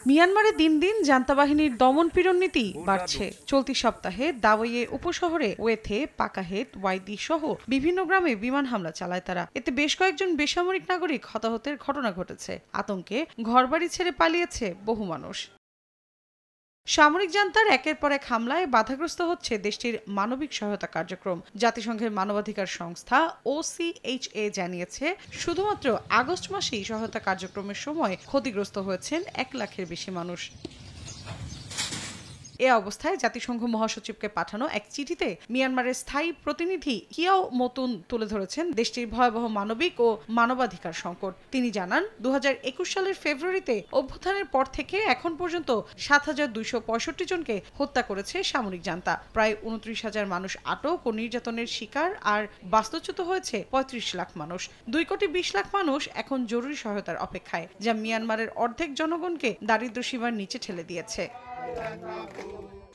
মিয়ানমারে দিন দিন জান্তা বাহিনীর দমন পীড়ন নীতি বাড়ছে। চলতি সপ্তাহে দাওয়ে উপশহরে ওয়েথে, পাকাহেত, ওয়াইদি সহ বিভিন্ন গ্রামে বিমান হামলা চালায় তারা। এতে বেশ কয়েকজন বেসামরিক নাগরিক হতাহতের ঘটনা ঘটেছে। আতঙ্কে ঘরবাড়ি ছেড়ে পালিয়েছে বহু মানুষ। সামরিক জান্তার একের পর এক হামলায় বাধাগ্রস্ত হচ্ছে দেশটির মানবিক সহায়তা কার্যক্রম। জাতিসংঘের মানবাধিকার সংস্থা OCHA জানিয়েছে, শুধুমাত্র আগস্ট মাসেই সহায়তা কার্যক্রমের সময় ক্ষতিগ্রস্ত হয়েছেন 1 লাখের বেশি মানুষ। এ অবস্থায় জাতিসংঘ মহাসচিবকে পাঠানো এক চিঠিতে মিয়ানমারের স্থায়ী প্রতিনিধি কিয়াও মতুন তুলে ধরেছেন দেশটির ভয়াবহ মানবিক ও মানবাধিকার সংকট। তিনি জানান, 2021 সালের ফেব্রুয়ারিতে অভ্যুত্থানের পর থেকে এখন পর্যন্ত 7,265 জনকে হত্যা করেছে সামরিক জান্তা। প্রায় 29,000 মানুষ আটক ও নির্যাতনের শিকার, আর বাস্তুচ্যুত হয়েছে 35 লাখ মানুষ। 2,20 লাখ মানুষ এখন জরুরি সহায়তার অপেক্ষায়, যা মিয়ানমারের অর্ধেক জনগণকে দারিদ্র্য সীমার নিচে ঠেলে দিয়েছে।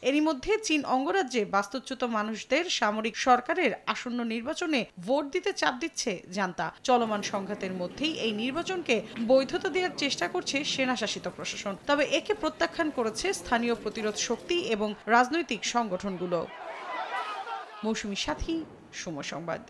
এরই মধ্যে চীন অঙ্গরাজ্যে বাস্তুচ্যুত মানুষদের সামরিক সরকারের আসন্ন নির্বাচনে ভোট দিতে চাপ দিচ্ছে জান্তা। চলমান সংঘাতের মধ্যেই এই নির্বাচনকে বৈধতা দেওয়ার চেষ্টা করছে সেনাশাসিত প্রশাসন। তবে একে প্রত্যাখ্যান করেছে স্থানীয় প্রতিরোধ শক্তি এবং রাজনৈতিক সংগঠনগুলো। মৌসুমী সাথী, সময় সংবাদ।